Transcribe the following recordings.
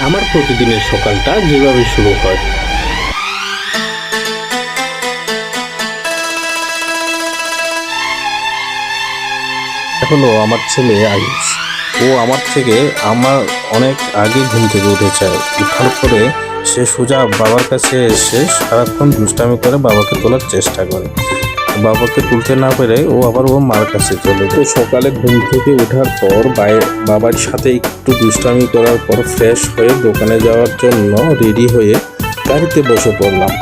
আমার প্রতিদিনের সকালটা যেভাবে শুরু হয়। হলো আমার ছেলে আয়ুষ। ও আমার অনেক আগে ঘুম থেকে উঠেছে। উঠার পরে সে সোজা বাবার কাছে এসে সারাক্ষণ দুষ্টামি করে বাবাকে তোলার চেষ্টা করে। বাবাকে তুলতে না পেরে ও আবার ওর মার কাছে চলে যায়। সকালে ঘুম থেকে ওঠার পর বাবার সাথে একটু দুষ্টামি করার পর ফ্রেশ হয়ে দোকানে যাওয়ার জন্য রেডি হয়ে গাড়িতে বসে পড়লাম।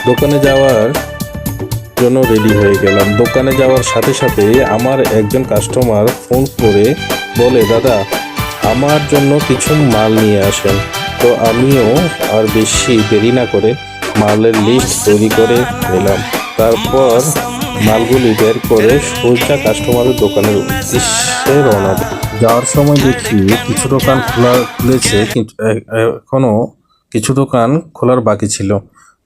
দোকানে যাওয়ার জন্য রেডি হয়ে গেলাম। দোকানে যাওয়ার সাথে সাথে আমার একজন কাস্টমার ফোন করে বলে, দাদা আমার জন্য কিছু মাল নিয়ে আসেন। তো আমিও আর বেশি দেরি না করে মালের লিস্ট তৈরি করে নিলাম। তারপর মালগুলি বের করে সোজা কাস্টমারের দোকানের উদ্দেশ্যে রওনা দিই। যাওয়ার সময় দেখি কিছু দোকান খুলেছে, কিন্তু এখনো কিছু দোকান খোলার বাকি ছিল।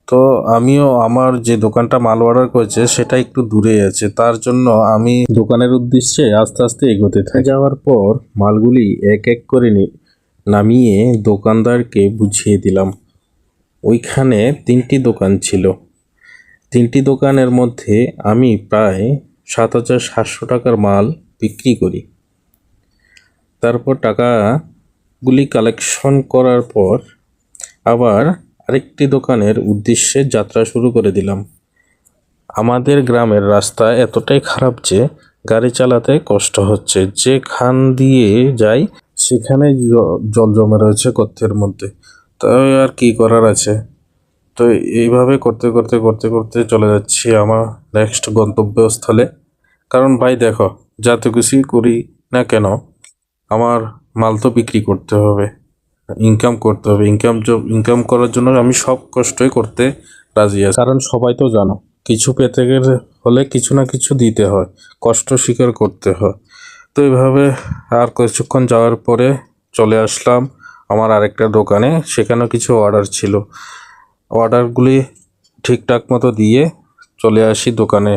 তো আমিও আমার যে দোকানটা মাল অর্ডার করেছে সেটা একটু দূরে আছে, তার জন্য আমি দোকানের উদ্দেশ্যে আস্তে আস্তে এগোতে থাকি। যাওয়ার পর মালগুলি এক এক করে নামিয়ে দোকানদারকে বুঝিয়ে দিলাম। ওইখানে 3টি দোকান ছিল। 3টি দোকানের মধ্যে আমি প্রায় 7,700 টাকার মাল বিক্রি করি। তারপর টাকাগুলি কালেকশন করার পর আবার আরেকটি দোকানের উদ্দেশ্যে যাত্রা শুরু করে দিলাম। আমাদের গ্রামের রাস্তা এতটাই খারাপ যে গাড়ি চালাতে কষ্ট হচ্ছে। যে খান দিয়ে যাই সেখানে জল জমে রয়েছে গর্তের মধ্যে। তাই আর কি করার আছে। তো এইভাবে করতে করতে করতে করতে চলে যাচ্ছি আমার নেক্সট গন্তব্যস্থলে। কারণ ভাই দেখো, যত কিছুই করি না কেন আমার মাল তো বিক্রি করতে হবে, ইনকাম করতে হবে। ইনকাম করার জন্য আমি সব কষ্টই করতে রাজি আছি। কারণ সবাই তো জানো, কিছু পেতে গেলে হলে কিছু না কিছু দিতে হয়, কষ্ট স্বীকার করতে হয়। তো এইভাবে আর কিছুক্ষণ যাওয়ার পরে চলে আসলাম আমার আরেকটা দোকানে। সেখানেও কিছু অর্ডার ছিল। অর্ডারগুলি ঠিকঠাক মতো দিয়ে চলে আসি দোকানে।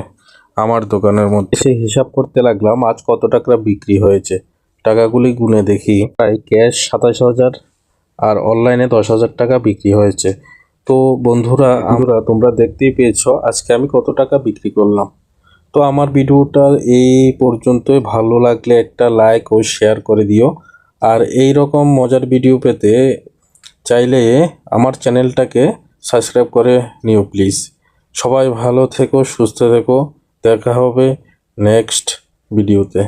আমার দোকানের মধ্যে সে হিসাব করতে লাগলাম আজ কত টাকা বিক্রি হয়েছে। টাকাগুলি গুনে দেখি প্রায় ক্যাশ 27,000 আর অনলাইনে 10,000 টাকা বিক্রি হয়েছে। তো বন্ধুরা তোমরা দেখতেই পেয়েছো আজকে আমি কত টাকা বিক্রি করলাম। তো আমার ভিডিওটা এই পর্যন্তই। ভালো লাগলে একটা লাইক ও শেয়ার করে দিও। আর এই রকম মজার ভিডিও পেতে চাইলে আমার চ্যানেলটাকে সাবস্ক্রাইব করে নিও প্লিজ। সবাই ভালো থেকো, সুস্থ থেকো। দেখা হবে নেক্সট ভিডিওতে।